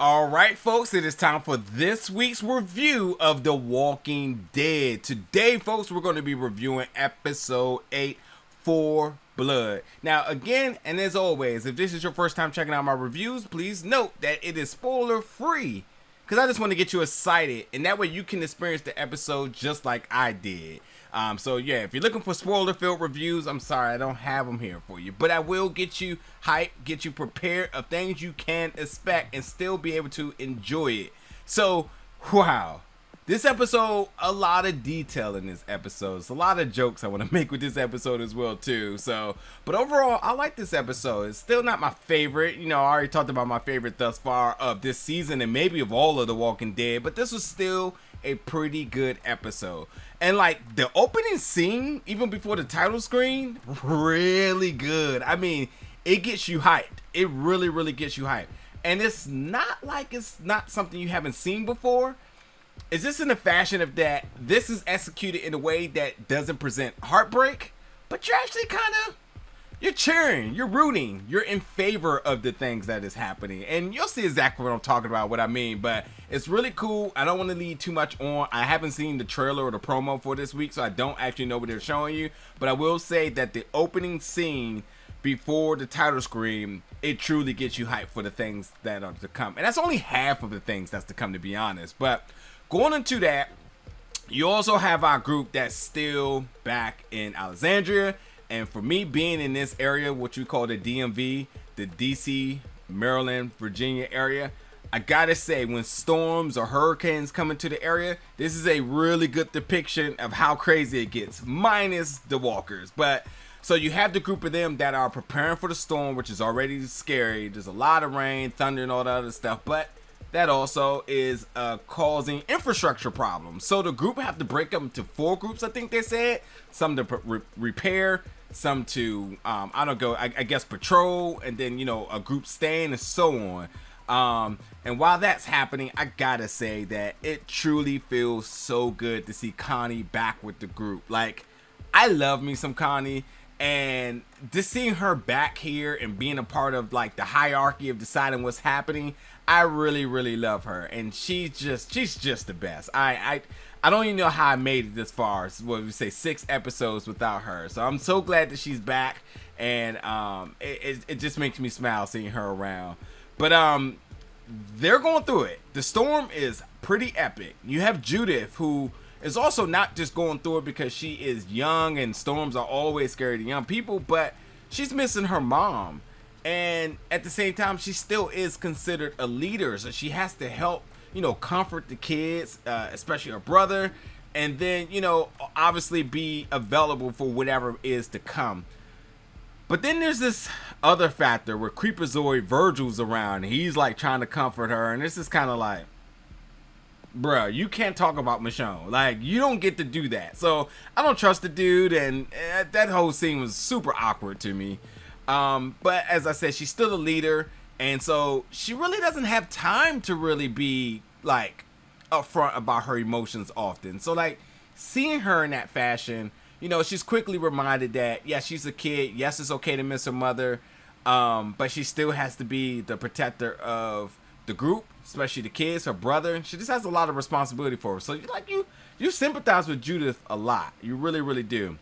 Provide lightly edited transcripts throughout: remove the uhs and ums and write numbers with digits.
All right, folks, it is time for this week's review of The Walking Dead. Today, folks, we're going to be reviewing episode 8, For Blood. Now, again, and as always, if this is your first time checking out my reviews, please note that it is spoiler free, because I just want to get you excited, and that way you can experience the episode just like I did. So yeah, if you're looking for spoiler-filled reviews, I'm sorry, I don't have them here for you. But I will get you hyped, get you prepared of things you can expect and still be able to enjoy it. So, wow. This episode, a lot of detail in this episode. It's a lot of jokes I want to make with this episode as well, too. So, but overall, I like this episode. It's still not my favorite. You know, I already talked about my favorite thus far of this season and maybe of all of The Walking Dead. But this was still a pretty good episode. And like the opening scene, even before the title screen, really good. I mean, it gets you hyped. It really, really gets you hyped. And it's not like it's not something you haven't seen before. It's just in the fashion of that this is executed in a way that doesn't present heartbreak, but you're actually kind of, you're cheering, you're rooting, you're in favor of the things that is happening. And you'll see exactly what I'm talking about, what I mean. But it's really cool. I don't want to lead too much on. I haven't seen the trailer or the promo for this week, so I don't actually know what they're showing you. But I will say that the opening scene before the title screen, it truly gets you hyped for the things that are to come. And that's only half of the things that's to come, to be honest. But going into that, you also have our group that's still back in Alexandria. And for me, being in this area, what you call the DMV, the DC, Maryland, Virginia area, I gotta say, when storms or hurricanes come into the area, this is a really good depiction of how crazy it gets, minus the walkers. But so you have the group of them that are preparing for the storm, which is already scary. There's a lot of rain, thunder, and all that other stuff. But that also is causing infrastructure problems. So the group have to break up into 4 groups, I think they said. Some to repair, some to, I guess patrol, and then, you know, a group staying and so on. And while that's happening, I gotta say that it truly feels so good to see Connie back with the group. Like, I love me some Connie. And just seeing her back here and being a part of like the hierarchy of deciding what's happening, I really, really love her. And she's just the best. I don't even know how I made it this far. What we say, 6 episodes without her. So I'm so glad that she's back. And it just makes me smile seeing her around. But they're going through it. The storm is pretty epic. You have Judith, who is also not just going through it because she is young and storms are always scary to young people, but she's missing her mom. And at the same time, she still is considered a leader. So she has to help, you know, comfort the kids, especially her brother. And then, you know, obviously be available for whatever is to come. But then there's this other factor where Creepazoid Virgil's around. He's like trying to comfort her. And this is kind of like, bruh, you can't talk about Michonne. Like, you don't get to do that. So I don't trust the dude. And that whole scene was super awkward to me. But as I said, she's still a leader, and so she really doesn't have time to really be like upfront about her emotions often. So like seeing her in that fashion, you know, she's quickly reminded that yeah, she's a kid. Yes, it's okay to miss her mother, but she still has to be the protector of the group, especially the kids, her brother. She just has a lot of responsibility for her. So you sympathize with Judith a lot. You really, really do.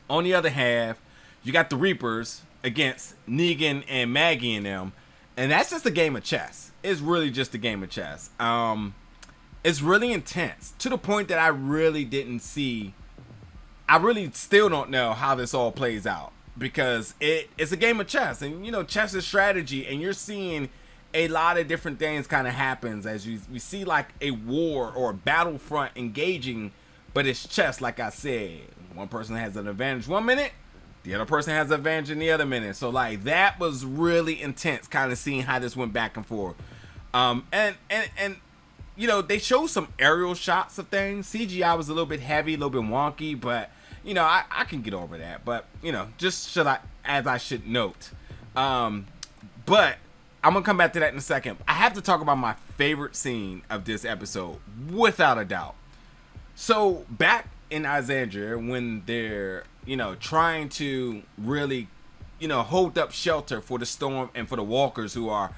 On the other half, you got the Reapers against Negan and Maggie and them, and that's just a game of chess. It's really just a game of chess. It's really intense to the point that I really still don't know how this all plays out, because it's a game of chess, and you know, chess is strategy, and you're seeing a lot of different things kind of happens as we see like a war or a battlefront engaging, but it's chess. Like I said, one person has an advantage 1 minute, the other person has an advantage in the other minute. So like that was really intense, kind of seeing how this went back and forth. And you know, they showed some aerial shots of things. CGI was a little bit heavy, a little bit wonky, but you know, I can get over that. But you know, just as I should note. But I'm gonna come back to that in a second. I have to talk about my favorite scene of this episode, without a doubt. So back in Alexandria, when they're, you know, trying to really, you know, hold up shelter for the storm and for the walkers who are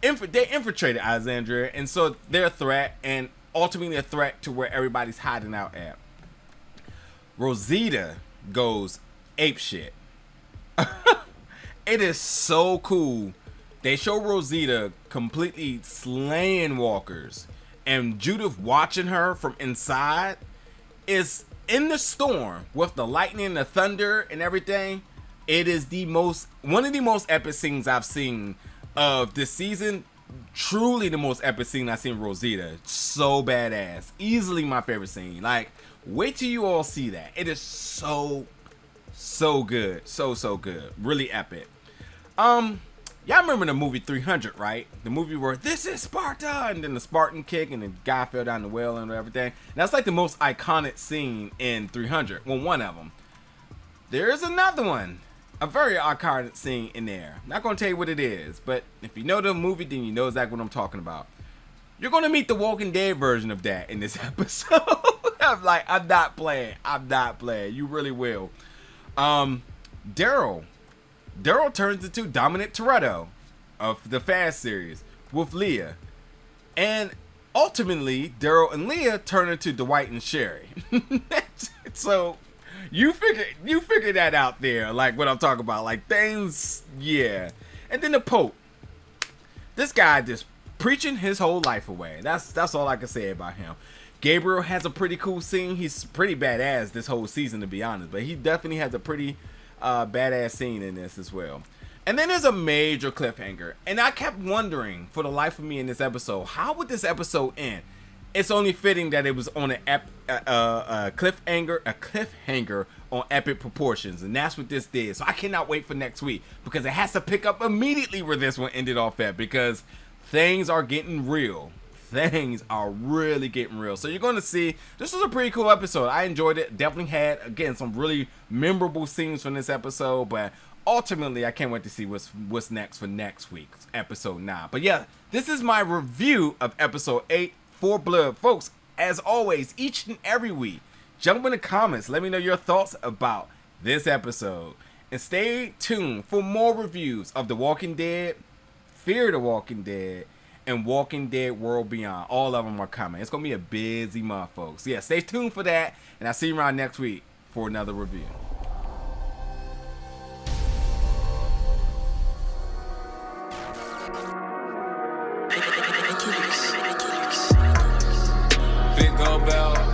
they infiltrated Alexandria, and so they're a threat, and ultimately a threat to where everybody's hiding out at. Rosita goes apeshit. It is so cool. They show Rosita completely slaying walkers, and Judith watching her from inside is in the storm with the lightning, the thunder, and everything. It is one of the most epic scenes I've seen of this season. Truly the most epic scene I've seen Rosita. So badass. Easily my favorite scene. Like, wait till you all see that. It is so good. So good. Really epic. Y'all remember the movie 300, right? The movie where this is Sparta, and then the Spartan kick, and the guy fell down the well and everything. And that's like the most iconic scene in 300. Well, one of them. There is another one. A very iconic scene in there. Not going to tell you what it is, but if you know the movie, then you know exactly what I'm talking about. You're going to meet the Walking Dead version of that in this episode. I'm not playing. You really will. Daryl turns into Dominic Toretto of the Fast series with Leah. And ultimately, Daryl and Leah turn into Dwight and Sherry. So, you figure that out there, like what I'm talking about. Like, things, yeah. And then the Pope. This guy just preaching his whole life away. That's all I can say about him. Gabriel has a pretty cool scene. He's pretty badass this whole season, to be honest. But he definitely has a pretty badass scene in this as well. And then there's a major cliffhanger. And I kept wondering, for the life of me in this episode, how would this episode end? It's only fitting that it was on a cliffhanger on epic proportions, and that's what this did. So I cannot wait for next week, because it has to pick up immediately where this one ended off at, because things are getting real. Things are really getting real. So you're going to see, this was a pretty cool episode. I enjoyed it. Definitely had, again, some really memorable scenes from this episode, but ultimately I can't wait to see what's next for next week's episode 9. But yeah, this is my review of episode 8. 4 Blood. Folks, as always, each and every week, jump in the comments. Let me know your thoughts about this episode. And stay tuned for more reviews of The Walking Dead, Fear the Walking Dead, and Walking Dead World Beyond. All of them are coming. It's going to be a busy month, folks. Yeah, stay tuned for that. And I'll see you around next week for another review. Big old bell.